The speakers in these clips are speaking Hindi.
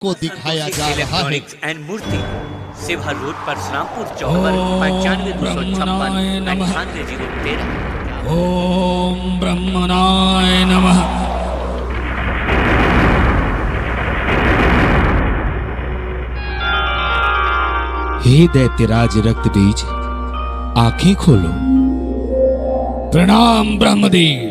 को दिखाया जा रहा है। इलेक्ट्रॉनिक्स एंड मूर्ति सेवा रोड परशुरामपुर चौबर 9526 ओम ब्रह्मणाय नमः। हे दैत्यराज रक्तबीज, आंखें खोलो। प्रणाम ब्रह्मदेव।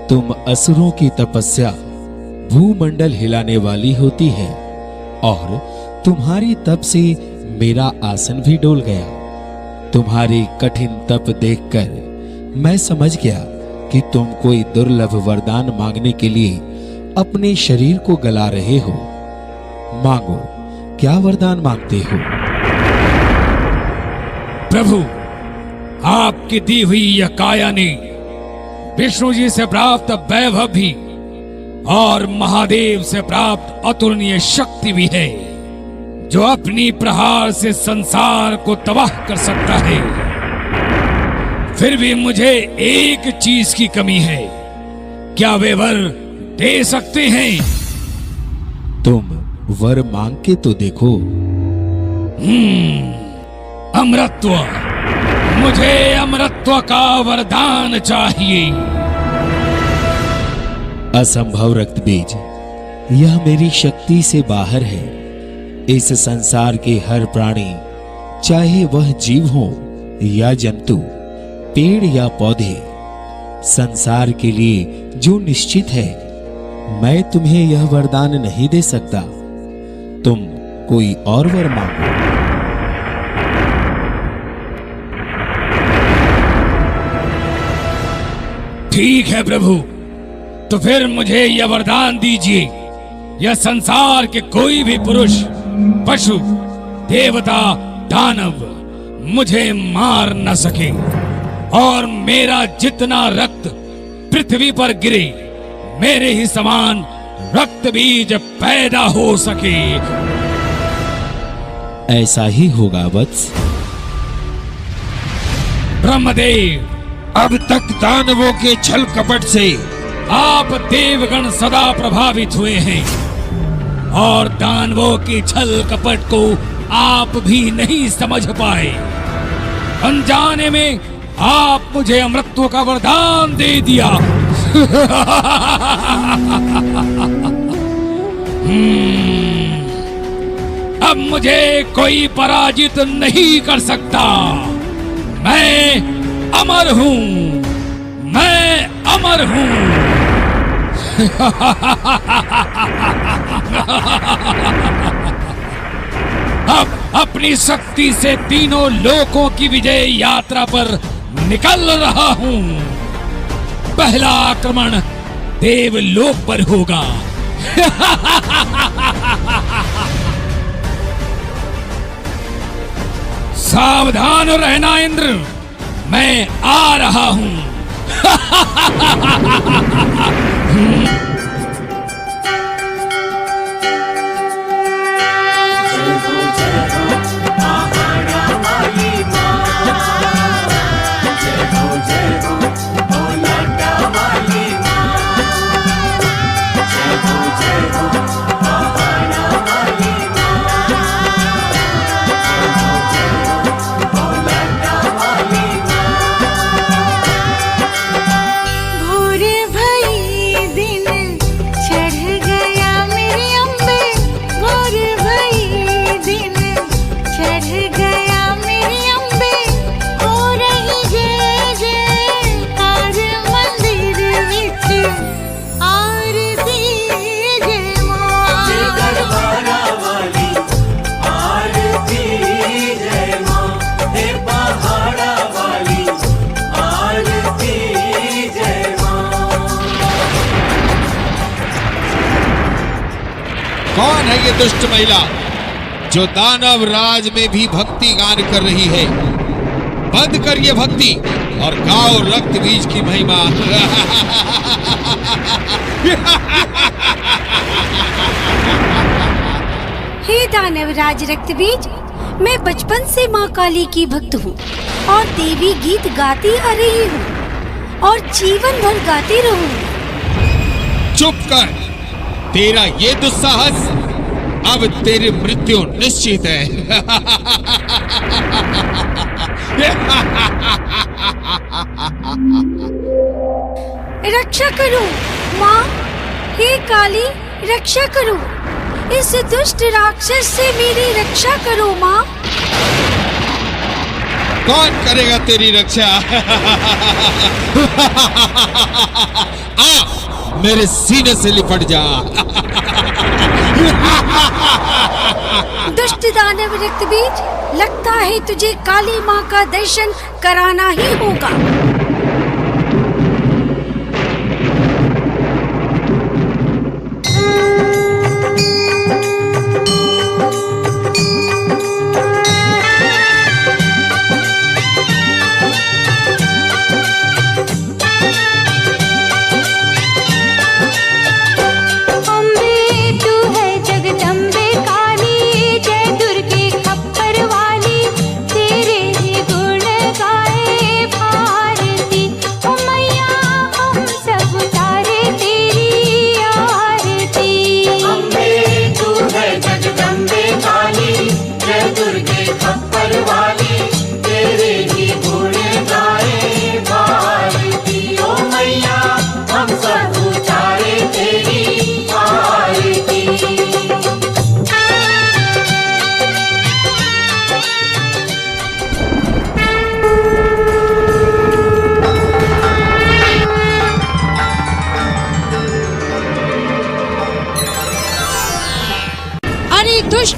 तुम असुरों की तपस्या भूमंडल हिलाने वाली होती है और तुम्हारी तप से मेरा आसन भी डोल गया। तुम्हारी कठिन तप देखकर मैं समझ गया कि तुम कोई दुर्लभ वरदान मांगने के लिए अपने शरीर को गला रहे हो। मांगो, क्या वरदान मांगते हो? प्रभु, आपकी दी हुई यह काया ने विष्णु जी से प्राप्त वैभव भी और महादेव से प्राप्त अतुलनीय शक्ति भी है, जो अपनी प्रहार से संसार को तबाह कर सकता है। फिर भी मुझे एक चीज की कमी है। क्या वे वर दे सकते हैं? तुम वर मांग के तो देखो। अमरत्व, मुझे अमरत्व का वरदान चाहिए। असंभव रक्तबीज, यह मेरी शक्ति से बाहर है। इस संसार के हर प्राणी, चाहे वह जीव हो या जंतु, पेड़ या पौधे, संसार के लिए जो निश्चित है, मैं तुम्हें यह वरदान नहीं दे सकता। तुम कोई और वर मांगो। ठीक है प्रभु, तो फिर मुझे यह वरदान दीजिए, यह संसार के कोई भी पुरुष, पशु, देवता, दानव मुझे मार न सके और मेरा जितना रक्त पृथ्वी पर गिरे, मेरे ही समान रक्त बीज पैदा हो सके। ऐसा ही होगा वत्स। ब्रह्मदेव, अब तक दानवों के छल कपट से आप देवगण सदा प्रभावित हुए हैं और दानवों की छल कपट को आप भी नहीं समझ पाए। अनजाने में आप मुझे अमृतत्व का वरदान दे दिया। अब मुझे कोई पराजित नहीं कर सकता। मैं अमर हूं, मैं अमर हूं। अब अपनी शक्ति से तीनों लोकों की विजय यात्रा पर निकल रहा हूं। पहला आक्रमण देवलोक पर होगा। सावधान रहना इंद्र, मैं आ रहा हूं। कौन है ये दुष्ट महिला जो दानव राज में भी भक्ति गान कर रही है? बंद कर ये भक्ति और गाओ रक्त बीज की महिमा। हे दानव राज रक्तबीज, मैं बचपन से माँ काली की भक्त हूँ और देवी गीत गाती आ रही हूँ और जीवन भर गाती रहूंगी। चुप कर। तेरा ये दुस्साहस अब तेरी मृत्यु निश्चित है। रक्षा करो माँ, हे काली रक्षा करो, इस दुष्ट राक्षस से मेरी रक्षा करो माँ। कौन करेगा तेरी रक्षा? आ मेरे सीने से लिपट जा। दुष्ट दानव रक्तबीज, लगता है तुझे काली माँ का दर्शन कराना ही होगा। दुष्ट,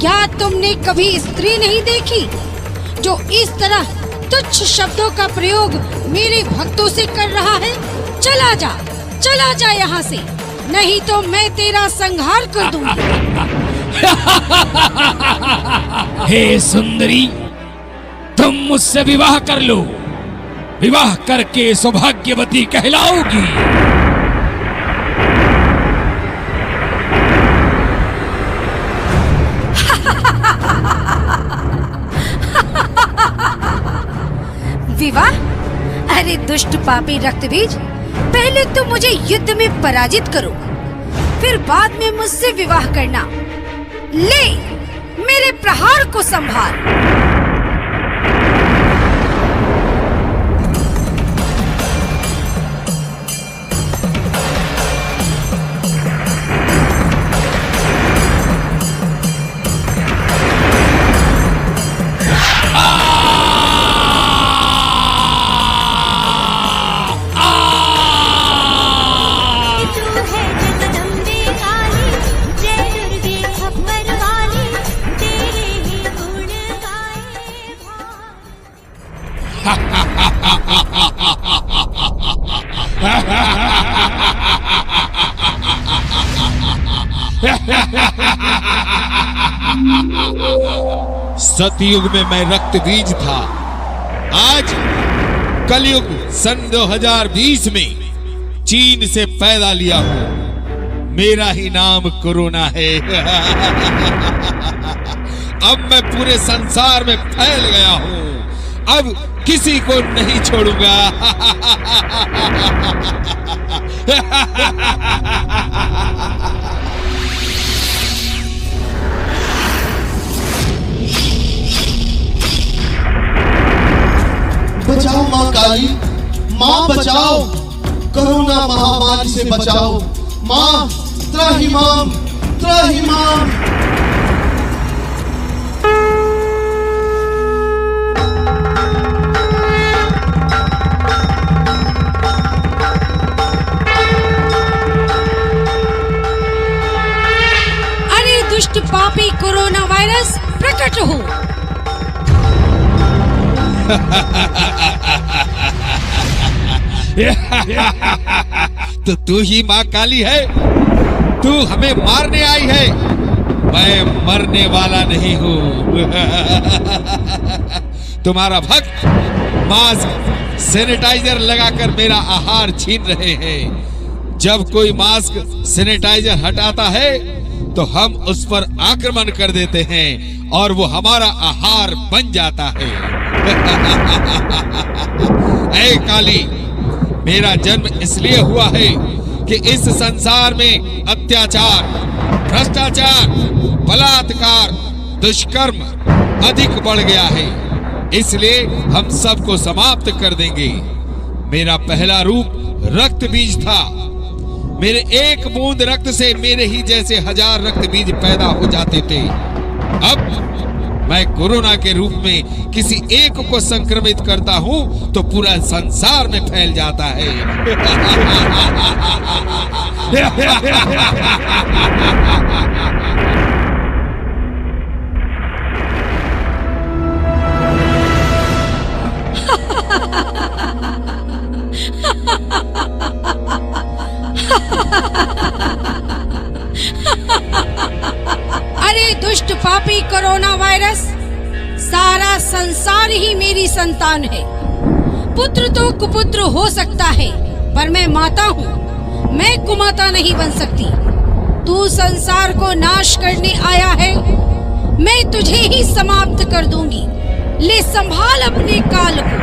क्या तुमने कभी स्त्री नहीं देखी जो इस तरह तुच्छ शब्दों का प्रयोग मेरे भक्तों से कर रहा है? चला जा यहाँ से, नहीं तो मैं तेरा संहार कर दूंगी। हे सुंदरी, तुम मुझसे विवाह कर लो, विवाह करके सौभाग्यवती कहलाओगी। विवाह? अरे दुष्ट पापी रक्तबीज, पहले तुम मुझे युद्ध में पराजित करो, फिर बाद में मुझसे विवाह करना। ले मेरे प्रहार को संभाल। सतयुग में मैं रक्तबीज था, आज कलयुग सन 2020 में चीन से पैदा लिया हूं। मेरा ही नाम कोरोना है। अब मैं पूरे संसार में फैल गया हूं, अब किसी को नहीं छोड़ूंगा। बचाओ माँ काली, माँ बचाओ, कोरोना महामारी से बचाओ माँ, त्राहिमाम त्राहिमाम। अरे दुष्ट पापी कोरोना वायरस, प्रकट हो। तो तू ही माँ काली है, तू हमें मारने आई है। मैं मरने वाला नहीं हूँ। तुम्हारा भक्त मास्क सैनिटाइजर लगाकर मेरा आहार छीन रहे हैं। जब कोई मास्क सैनिटाइजर हटाता है तो हम उस पर आक्रमण कर देते हैं और वो हमारा आहार बन जाता है। ऐ काली, मेरा जन्म इसलिए हुआ है कि इस संसार में अत्याचार, भ्रष्टाचार, बलात्कार, दुष्कर्म अधिक बढ़ गया है। इसलिए हम सबको समाप्त कर देंगे। मेरा पहला रूप रक्त बीज था। मेरे एक बूंद रक्त से मेरे ही जैसे 1000 रक्त बीज पैदा हो जाते थे। अब मैं कोरोना के रूप में किसी एक को संक्रमित करता हूं तो पूरा संसार में फैल जाता है। अरे दुष्ट पापी कोरोना वायरस, सारा संसार ही मेरी संतान है। पुत्र तो कुपुत्र हो सकता है, पर मैं माता हूँ, मैं कुमाता नहीं बन सकती। तू संसार को नाश करने आया है, मैं तुझे ही समाप्त कर दूंगी। ले संभाल अपने काल को।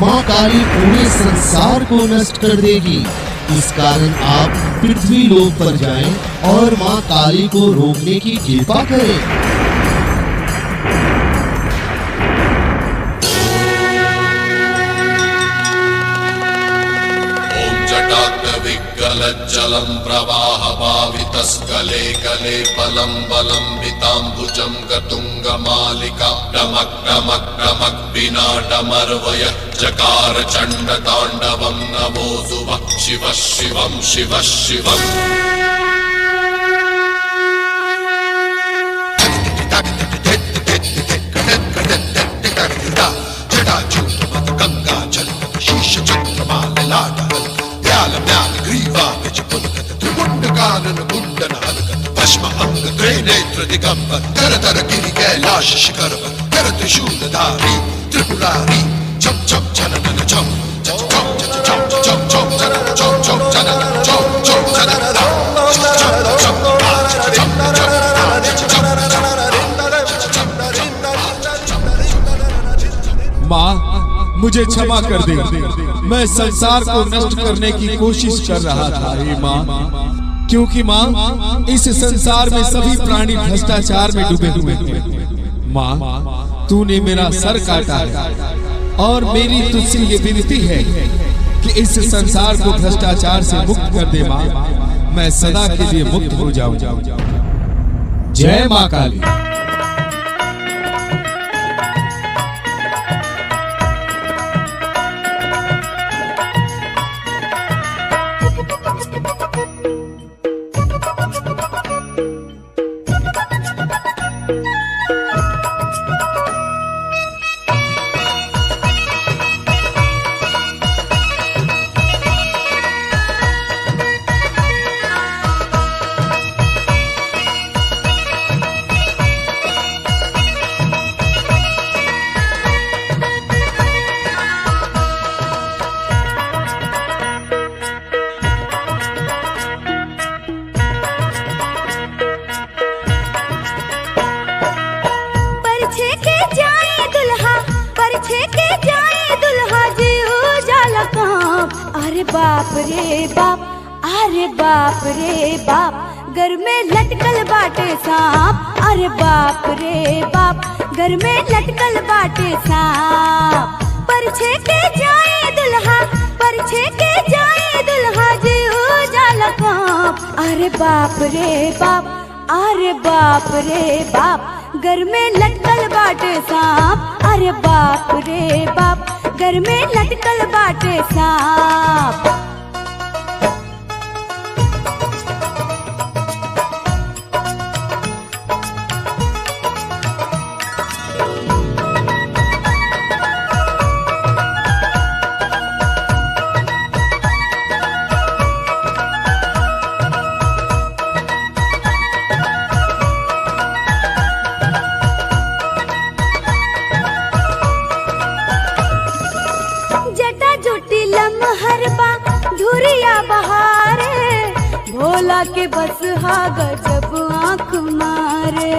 माँ काली पूरे संसार को नष्ट कर देगी। इस कारण आप पृथ्वी लोक पर जाएं और माँ काली को रोकने की कृपा करें। जलम प्रवाह पावितस्कले कले बलम बलम वितांबुजम गतुंग मालिका डमक डमक डमक बिना डमर्वय जकार चंड तांडवम नमो सुव शिव शिवम शिव शिवम। दिगंबर तर तर गिरि कैलाश शिखर कर त्रिशूलधारी त्रिपुरारी चम चम चनन चम चम चम चम चम चम चनन चम चम चनन चम चम चनन माँ मुझे क्षमा कर दे, मैं संसार को नष्ट करने की कोशिश कर रहा था। हे माँ, क्योंकि माँ इस संसार में सभी प्राणी भ्रष्टाचार में डूबे हुए हैं। माँ तूने मेरा सर काटा है और मेरी तुझसे ये विनती है कि इस संसार को भ्रष्टाचार से मुक्त कर दे माँ, मैं सदा के लिए मुक्त हो जाऊं। जय माँ काली। अरे बाप रे बाप, अरे बाप रे बाप, घर में लटकल बाटे सांप। अरे बाप रे बाप, घर में लटकल बाटे सांप। परछे के जाए दुल्हा, परछे के जाए दुल्हा, जीव जाला कांप। अरे बाप रे बाप, अरे बाप रे बाप, घर में लटकल बाटे सांप। अरे बाप रे बाप, घर में लटकल बाटे सांप। जटा जुटी लमहर बा धुरिया बहारे, भोला के बस हा गजब आँख मारे।